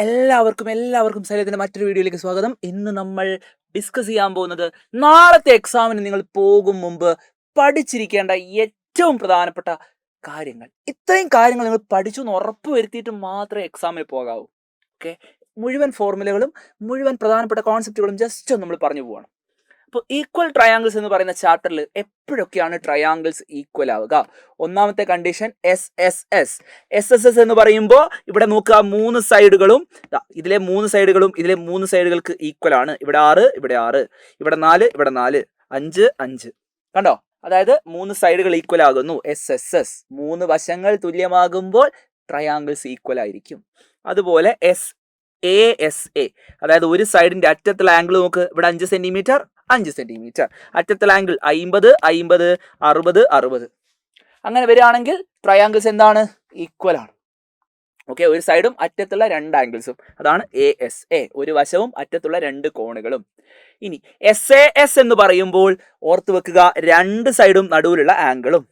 എല്ലാവർക്കും സൈലത്തിന്റെ മറ്റൊരു വീഡിയോയിലേക്ക് സ്വാഗതം. ഇന്ന് നമ്മൾ ഡിസ്കസ് ചെയ്യാൻ പോകുന്നത് നാളത്തെ എക്സാമിന് നിങ്ങൾ പോകും മുമ്പ് പഠിച്ചിരിക്കേണ്ട ഏറ്റവും പ്രധാനപ്പെട്ട കാര്യങ്ങൾ. ഇത്രയും കാര്യങ്ങൾ നിങ്ങൾ പഠിച്ചു എന്ന് ഉറപ്പ് വരുത്തിയിട്ട് മാത്രമേ എക്സാമിന് പോകാവൂ. ഓക്കെ, മുഴുവൻ ഫോർമുലകളും മുഴുവൻ പ്രധാനപ്പെട്ട കോൺസെപ്റ്റുകളും ജസ്റ്റ് നമ്മൾ പറഞ്ഞു പോവാണ്. അപ്പോൾ ഈക്വൽ ട്രയാങ്കിൾസ് എന്ന് പറയുന്ന ചാപ്റ്ററിൽ എപ്പോഴൊക്കെയാണ് ട്രയാങ്കിൾസ് ഈക്വൽ ആവുക? ഒന്നാമത്തെ കണ്ടീഷൻ എസ് എന്ന് പറയുമ്പോൾ ഇവിടെ നോക്കുക, മൂന്ന് സൈഡുകളും ഇതിലെ മൂന്ന് സൈഡുകൾക്ക് ഈക്വൽ ആണ്. ഇവിടെ 6, ഇവിടെ 6, ഇവിടെ 4, ഇവിടെ 4, 5, 5. കണ്ടോ? അതായത് മൂന്ന് സൈഡുകൾ ഈക്വൽ ആകുന്നു. എസ് മൂന്ന് വശങ്ങൾ തുല്യമാകുമ്പോൾ ട്രയാങ്കിൾസ് ഈക്വൽ ആയിരിക്കും. അതുപോലെ എസ് എ, അതായത് ഒരു സൈഡിന്റെ അറ്റത്തുള്ള ആംഗിൾ നോക്ക്, ഇവിടെ 5 സെന്റിമീറ്റർ, 5 സെന്റിമീറ്റർ, അറ്റത്തുള്ള ആംഗിൾ 50, 50, 60, 60. അങ്ങനെ വരികയാണെങ്കിൽ ട്രയാങ്കിൾസ് എന്താണ്? ഈക്വൽ ആണ്. ഓക്കെ, ഒരു സൈഡും അറ്റത്തുള്ള രണ്ട് ആംഗിൾസും, അതാണ് എ, ഒരു വശവും അറ്റത്തുള്ള രണ്ട് കോണുകളും. ഇനി എസ് എന്ന് പറയുമ്പോൾ ഓർത്ത് വെക്കുക, രണ്ട് സൈഡും നടുവിലുള്ള ആംഗിളും.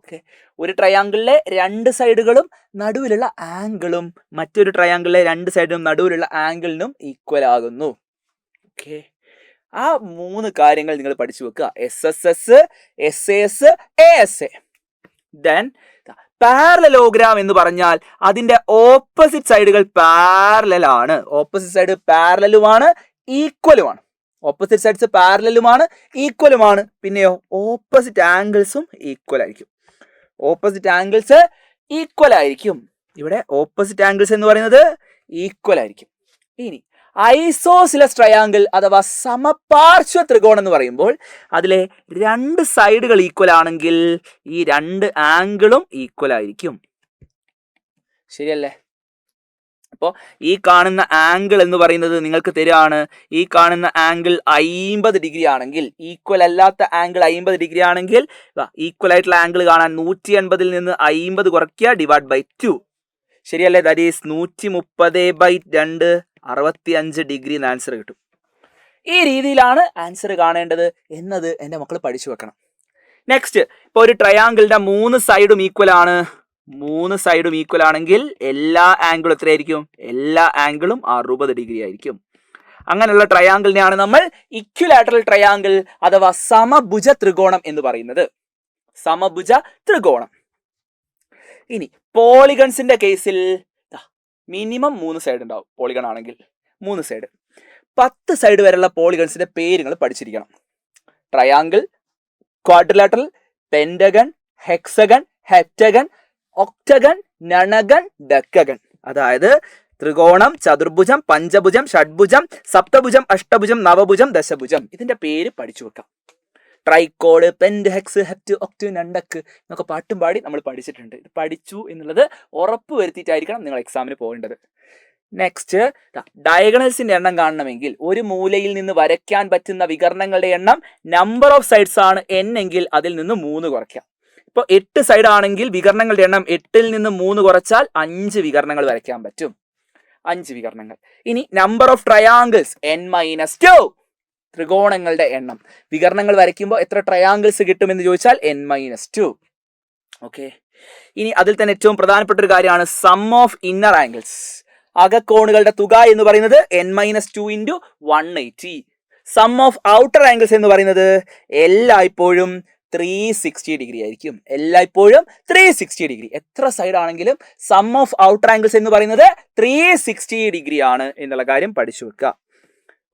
ഓക്കെ, ഒരു ട്രയാങ്കിളിലെ രണ്ട് സൈഡുകളും നടുവിലുള്ള ആംഗിളും മറ്റൊരു ട്രയാങ്കിളിലെ രണ്ട് സൈഡും നടുവിലുള്ള ആംഗിളിനും ഈക്വൽ ആകുന്നു. ഓക്കെ, ആ മൂന്ന് കാര്യങ്ങൾ നിങ്ങൾ പഠിച്ചു വെക്കുക. S A. ദെൻ പാരലലോഗ്രാം എന്ന് പറഞ്ഞാൽ അതിന്റെ ഓപ്പോസിറ്റ് സൈഡുകൾ പാരലൽ ആണ്. ഓപ്പോസിറ്റ് സൈഡ് പാരലലുമാണ്, ഈക്വലുമാണ്. ഓപ്പോസിറ്റ് സൈഡ്സ് പാരലലുമാണ്, ഈക്വലുമാണ്. പിന്നെയോ ഓപ്പോസിറ്റ് ആംഗിൾസും ഈക്വൽ ആയിരിക്കും. ഓപ്പോസിറ്റ് ആംഗിൾസ് ഈക്വൽ ആയിരിക്കും. ഇവിടെ ഓപ്പോസിറ്റ് ആംഗിൾസ് എന്ന് പറയുന്നത് ഈക്വൽ ആയിരിക്കും. ഇനി ഐസോസിലസ് ട്രയാങ്കിൾ അഥവാ സമപാർശ്വ ത്രികോണം എന്ന് പറയുമ്പോൾ അതിലെ രണ്ട് സൈഡുകൾ ഈക്വൽ ആണെങ്കിൽ ഈ രണ്ട് ആംഗിളും ഈക്വൽ ആയിരിക്കും. ശരിയല്ലേ? അപ്പോൾ ഈ കാണുന്ന ആംഗിൾ എന്ന് പറയുന്നത് നിങ്ങൾക്ക് തരികയാണ്. ഈ കാണുന്ന ആംഗിൾ 50 ഡിഗ്രി ആണെങ്കിൽ, ഈക്വൽ അല്ലാത്ത ആംഗിൾ 50 ഡിഗ്രി ആണെങ്കിൽ ഈക്വൽ ആയിട്ടുള്ള ആംഗിൾ കാണാൻ 180 നിന്ന് 50 കുറയ്ക്കുക, ഡിവൈഡ് ബൈ 2. ശരിയല്ലേ? ദാറ്റ് ഈസ് 130/2, 65 ഡിഗ്രി എന്ന് ആൻസർ കിട്ടും. ഈ രീതിയിലാണ് ആൻസർ കാണേണ്ടത് എന്നത് എൻ്റെ മക്കൾ പഠിച്ചു വെക്കണം. നെക്സ്റ്റ്, ഇപ്പോൾ ഒരു ട്രയാങ്കിളിന്റെ മൂന്ന് സൈഡും ഈക്വൽ ആണ്. മൂന്ന് സൈഡും ഈക്വൽ ആണെങ്കിൽ എല്ലാ ആംഗിളും എത്രയായിരിക്കും? എല്ലാ ആംഗിളും 60 ഡിഗ്രി ആയിരിക്കും. അങ്ങനെയുള്ള ട്രയാങ്കിളിനെയാണ് നമ്മൾ ഇക്വിലാറ്ററൽ ട്രയാങ്കിൾ അഥവാ സമഭുജ ത്രികോണം എന്ന് പറയുന്നത്. സമഭുജ ത്രികോണം. ഇനി പോളിഗൺസിന്റെ കേസിൽ മിനിമം 3 സൈഡ് ഉണ്ടാവും. പോളിഗൺ ആണെങ്കിൽ 3 സൈഡ്. 10 സൈഡ് വരെയുള്ള പോളിഗൺസിന്റെ പേരുകൾ പഠിച്ചിരിക്കണം. Triangle, quadrilateral, pentagon, hexagon, heptagon, octagon, nonagon, decagon. അതായത് ത്രികോണം, ചതുർഭുജം, പഞ്ചഭുജം, ഷഡ്ഭുജം, സപ്തഭുജം, അഷ്ടഭുജം, നവഭുജം, ദശഭുജം. ഇതിന്റെ പേര് പഠിച്ചു വെക്കാം. ട്രൈക്കോഡ്, പെന്റ്, ഹെക്സ്, ഹെപ്റ്റ്, ഒക്ട്, നണ്ടക്ക് എന്നൊക്കെ പാട്ടും പാടി നമ്മൾ പഠിച്ചിട്ടുണ്ട്. ഇത് പഠിച്ചു എന്നുള്ളത് ഉറപ്പ് വരുത്തിയിട്ടായിരിക്കണം നിങ്ങൾ എക്സാമിന് പോകേണ്ടത്. നെക്സ്റ്റ്, ഡയഗണൽസിന്റെ എണ്ണം കാണണമെങ്കിൽ ഒരു മൂലയിൽ നിന്ന് വരയ്ക്കാൻ പറ്റുന്ന വികരണങ്ങളുടെ എണ്ണം നമ്പർ ഓഫ് സൈഡ്സ് ആണ് n എങ്കിൽ അതിൽ നിന്ന് 3 കുറയ്ക്കാം. ഇപ്പോൾ 8 സൈഡ് ആണെങ്കിൽ വികരണങ്ങളുടെ എണ്ണം 8ൽ നിന്ന് 3 കുറച്ചാൽ 5 വികരണങ്ങൾ വരയ്ക്കാൻ പറ്റും. 5 വികരണങ്ങൾ. ഇനി നമ്പർ ഓഫ് ട്രയാങ്കിൾസ് n-2. ത്രികോണങ്ങളുടെ എണ്ണം. വികരണങ്ങൾ വരയ്ക്കുമ്പോൾ എത്ര ട്രയാങ്കിൾസ് കിട്ടുമെന്ന് ചോദിച്ചാൽ n-2. ഓക്കെ, ഇനി അതിൽ തന്നെ ഏറ്റവും പ്രധാനപ്പെട്ട ഒരു കാര്യമാണ് സം ഓഫ് ഇന്നർ ആംഗിൾസ്. അകക്കോണുകളുടെ തുക എന്ന് പറയുന്നത് n-2 × 180. Some of outer angles എന്ന് പറയുന്നത് എല്ലായ്പ്പോഴും 360 ഡിഗ്രി ആയിരിക്കും. എല്ലായ്പ്പോഴും 360 ഡിഗ്രി. എത്ര സൈഡ് ആണെങ്കിലും സം ഓഫ് ഔട്ടർ ആംഗിൾസ് എന്ന് പറയുന്നത് 360 ഡിഗ്രി ആണ് എന്നുള്ള കാര്യം പഠിച്ചു വെക്കുക.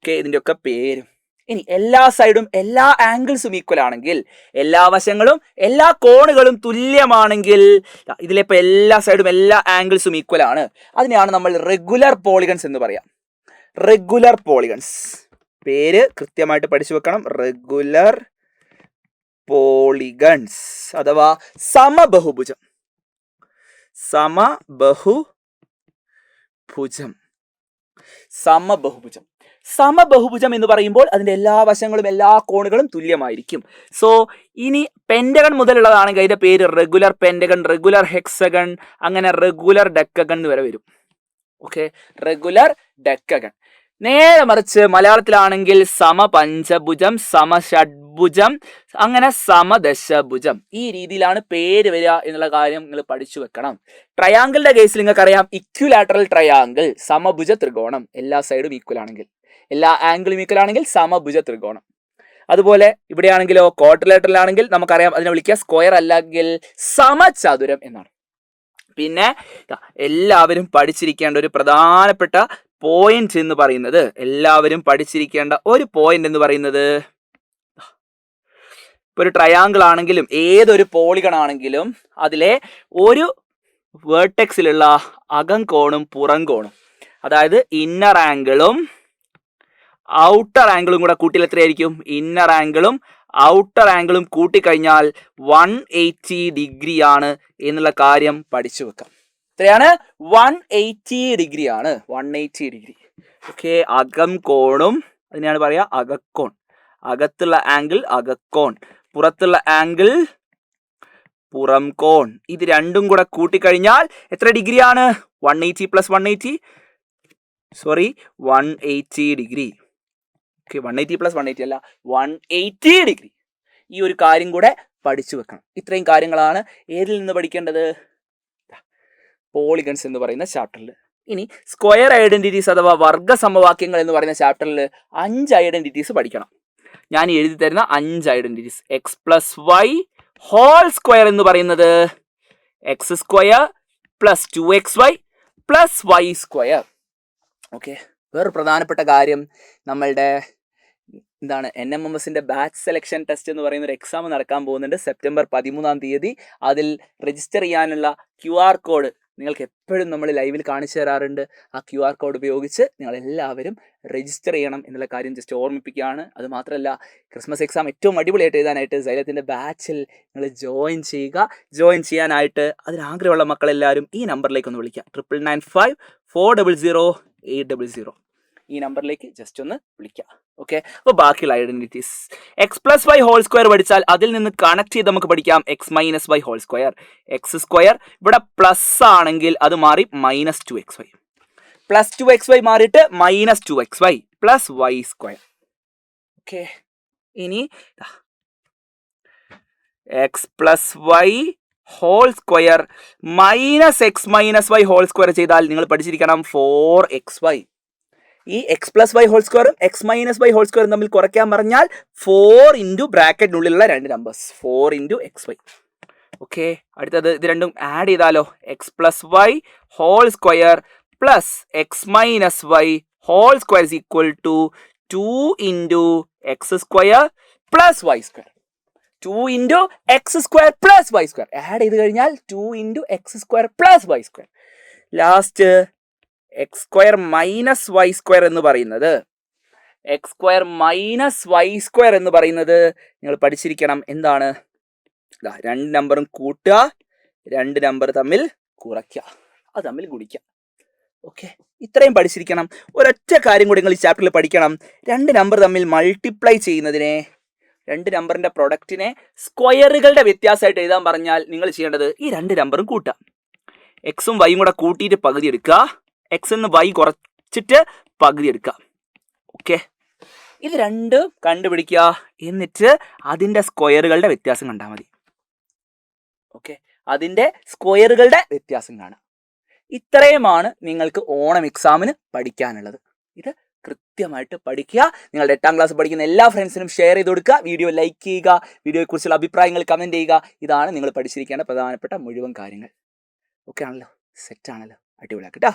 ഓക്കെ, ഇതിന്റെ ഒക്കെ പേരും. ഇനി എല്ലാ സൈഡും എല്ലാ ആംഗിൾസും ഈക്വൽ ആണെങ്കിൽ, എല്ലാ വശങ്ങളും എല്ലാ കോണുകളും തുല്യമാണെങ്കിൽ, ഇതിലിപ്പോൾ എല്ലാ സൈഡും എല്ലാ ആംഗിൾസും ഈക്വൽ ആണ്. അതിനെയാണ് നമ്മൾ റെഗുലർ പോളിഗൺസ് എന്ന് പറയാം. റെഗുലർ പോളിഗൺസ് പേര് കൃത്യമായിട്ട് പഠിച്ചു വെക്കണം. റെഗുലർ പോളിഗൺസ് അഥവാ സമബഹുഭുജം. സമബഹുഭുജം സമബഹുഭുജം എന്ന് പറയുമ്പോൾ അതിന്റെ എല്ലാ വശങ്ങളും എല്ലാ കോണുകളും തുല്യമായിരിക്കും. സോ ഇനി പെന്റഗൺ മുതലുള്ളതാണെങ്കിൽ അതിന്റെ പേര് റെഗുലർ പെന്റഗൺ, റെഗുലർ ഹെക്സഗൺ, അങ്ങനെ റെഗുലർ ഡെക്കഗൺ എന്ന് വരെ വരും. Okay, regular decagon. നേരെ മറിച്ച് മലയാളത്തിലാണെങ്കിൽ സമപഞ്ചഭുജം, സമഷഡ്ഭുജം, അങ്ങനെ സമദശഭുജം, ഈ രീതിയിലാണ് പേര് വരിക എന്നുള്ള കാര്യം നിങ്ങൾ പഠിച്ചു വെക്കണം. ട്രയാങ്കിളിന്റെ കേസിൽ നിങ്ങൾക്കറിയാം ഇക്വിലാറ്ററൽ ട്രയാങ്കിൾ, സമഭുജ ത്രികോണം, എല്ലാ സൈഡും ഈക്വൽ ആണെങ്കിൽ, എല്ലാ ആംഗിളും ഈക്വൽ ആണെങ്കിൽ സമഭുജ ത്രികോണം. അതുപോലെ ഇവിടെയാണെങ്കിലോ ക്വാഡ്രിലേറ്ററൽ ആണെങ്കിൽ നമുക്കറിയാം അതിനെ വിളിക്കുക സ്ക്വയർ അല്ലെങ്കിൽ സമചതുരം എന്നാണ്. പിന്നെ എല്ലാവരും പഠിച്ചിരിക്കേണ്ട ഒരു പ്രധാനപ്പെട്ട പോയിന്റ് എന്ന് പറയുന്നത്, എല്ലാവരും പഠിച്ചിരിക്കേണ്ട ഒരു പോയിന്റ് എന്ന് പറയുന്നത്, ഇപ്പൊ ഒരു ട്രയാങ്കിൾ ആണെങ്കിലും ഏതൊരു പോളിഗൺ ആണെങ്കിലും അതിലെ ഒരു വേർട്ടെക്സിലുള്ള അകം കോണും പുറം കോണും, അതായത് ഇന്നർ ആംഗിളും ഔട്ടർ ആംഗിളും കൂടെ കൂട്ടിയാൽ എത്രയായിരിക്കും? ഇന്നർ ആംഗിളും ഔട്ടർ ആംഗിളും കൂട്ടിക്കഴിഞ്ഞാൽ 180 ഡിഗ്രി ആണ് എന്നുള്ള കാര്യം പഠിച്ചു വെക്കാം. എത്രയാണ്? 180 ഡിഗ്രി ആണ്. 180 ഡിഗ്രി. ഓക്കെ, അകം കോണും അതിനെയാണ് പറയാ അകക്കോൺ. അകത്തുള്ള ആംഗിൾ അകക്കോൺ, പുറത്തുള്ള ആംഗിൾ പുറം കോൺ. ഇത് രണ്ടും കൂടെ കൂട്ടിക്കഴിഞ്ഞാൽ എത്ര ഡിഗ്രിയാണ്? 180 പ്ലസ് 180 180 ഡിഗ്രി. ഓക്കെ, 180 പ്ലസ് 180 അല്ല, 180 ഡിഗ്രി. ഈ ഒരു കാര്യം കൂടെ പഠിച്ചു വെക്കണം. ഇത്രയും കാര്യങ്ങളാണ് ഏതിൽ നിന്ന് പഠിക്കേണ്ടത്? പോളിഗൺസ് എന്ന് പറയുന്ന ചാപ്റ്ററിൽ. ഇനി സ്ക്വയർ ഐഡന്റിറ്റീസ് അഥവാ വർഗ സമവാക്യങ്ങൾ എന്ന് പറയുന്ന ചാപ്റ്ററിൽ 5 ഐഡന്റിറ്റീസ് പഠിക്കണം. ഞാൻ എഴുതി തരുന്ന 5 identities. X plus y whole square എന്ന് പറയുന്നത് x square plus 2xy plus y square. Okay, വേറൊരു പ്രധാനപ്പെട്ട കാര്യം, നമ്മളുടെ എന്താണ് NMMSന്റെ ബാച്ച് സെലക്ഷൻ ടെസ്റ്റ് എന്ന് പറയുന്ന ഒരു എക്സാം നടക്കാൻ പോകുന്നുണ്ട് സെപ്റ്റംബർ 13-ാം തീയതി. അതിൽ രജിസ്റ്റർ ചെയ്യാനുള്ള QR കോഡ് നിങ്ങൾക്ക് എപ്പോഴും നമ്മൾ ലൈവിൽ കാണിച്ചു തരാറുണ്ട്. ആ QR കോഡ് ഉപയോഗിച്ച് നിങ്ങൾ എല്ലാവരും രജിസ്റ്റർ ചെയ്യണം എന്നുള്ള കാര്യം ജസ്റ്റ് ഓർമ്മിപ്പിക്കുകയാണ്. അത് മാത്രമല്ല, ക്രിസ്മസ് എക്സാം ഏറ്റവും അടിപൊളിയായിട്ട് എഴുതാനായിട്ട് സൈലത്തിൻ്റെ ബാച്ചിൽ നിങ്ങൾ ജോയിൻ ചെയ്യുക. ജോയിൻ ചെയ്യാനായിട്ട് അതിനാഗ്രഹമുള്ള മക്കളെല്ലാവരും ഈ നമ്പറിലേക്ക് ഒന്ന് വിളിക്കുക. 9995 400 800. ഈ നമ്പറിലേക്ക് ജസ്റ്റ് ഒന്ന് വിളിക്കുക. ഓക്കെ, അപ്പോൾ ബാക്കിയുള്ള identities, x plus y whole square പഠിച്ചാൽ അതിൽ നിന്ന് കണക്ട് ചെയ്ത് നമുക്ക് പഠിക്കാം x minus y whole square. X square ഇവിടെ പ്ലസ് ആണെങ്കിൽ അത് മാറി -2xy, പ്ലസ് 2xy മാറിയിട്ട് -2xy plus y square. Okay, ഇനി x plus y whole square minus x minus y whole square ചെയ്താൽ നിങ്ങൾ പഠിച്ചിരിക്കണം 4xy. ഈ എക്സ് പ്ലസ് വൈ ഹോൾ സ്ക്വയറും എക്സ് മൈനസ് വൈ ഹോൾ സ്ക്വയറും തമ്മിൽ കുറയ്ക്കാൻ പറഞ്ഞാൽ 4 into ബ്രാക്കറ്റിനുള്ളിലുള്ള 2 numbers 4 into XY. Okay, അടുത്തത് ഇത് രണ്ടും ആഡ് ചെയ്താലോ, x plus y whole square plus x minus y whole square is equal to 2 into x square plus y square. 2 into x square plus y square add ചെയ്ത് കഴിഞ്ഞാൽ 2 into x square plus y square. Last x square minus y square എന്ന് പറയുന്നത്, x square minus y square എന്ന് പറയുന്നത് നിങ്ങൾ പഠിച്ചിരിക്കണം എന്താണ്? 2 നമ്പറും കൂട്ടുക, 2 നമ്പർ തമ്മിൽ കുറയ്ക്കുക, അത് തമ്മിൽ ഗുണിക്കുക. ഓക്കെ, ഇത്രയും പഠിച്ചിരിക്കണം. ഒരൊറ്റ കാര്യം കൂടി നിങ്ങൾ ഈ ചാപ്റ്ററിൽ പഠിക്കണം. 2 നമ്പർ തമ്മിൽ മൾട്ടിപ്ലൈ ചെയ്യുന്നതിനെ, 2 നമ്പറിന്റെ പ്രൊഡക്റ്റിനെ സ്ക്വയറുകളുടെ വ്യത്യാസമായിട്ട് എഴുതാൻ പറഞ്ഞാൽ നിങ്ങൾ ചെയ്യേണ്ടത് ഈ 2 നമ്പറും കൂട്ടാം. എക്സും വൈയും കൂടെ കൂട്ടിയിട്ട് പകുതി എടുക്കുക, എക്സ് എന്ന് വൈ കുറച്ചിട്ട് പകുതി എടുക്കുക. ഓക്കെ, ഇത് രണ്ടും കണ്ടുപിടിക്കുക, എന്നിട്ട് അതിൻ്റെ സ്ക്വയറുകളുടെ വ്യത്യാസം കണ്ടാൽ മതി. ഓക്കെ, അതിൻ്റെ സ്ക്വയറുകളുടെ വ്യത്യാസം കാണാം. ഇത്രയുമാണ് നിങ്ങൾക്ക് ഓണം എക്സാമിന് പഠിക്കാനുള്ളത്. ഇത് കൃത്യമായിട്ട് പഠിക്കുക. നിങ്ങളുടെ 8ാം ക്ലാസ് പഠിക്കുന്ന എല്ലാ ഫ്രണ്ട്സിനും ഷെയർ ചെയ്ത് കൊടുക്കുക. വീഡിയോ ലൈക്ക് ചെയ്യുക, വീഡിയോയെക്കുറിച്ചുള്ള അഭിപ്രായങ്ങൾ കമൻറ്റ് ചെയ്യുക. ഇതാണ് നിങ്ങൾ പഠിച്ചിരിക്കേണ്ട പ്രധാനപ്പെട്ട മുഴുവൻ കാര്യങ്ങൾ. ഓക്കെ ആണല്ലോ, സെറ്റാണല്ലോ, അടിപൊളിയാക്കട്ടോ.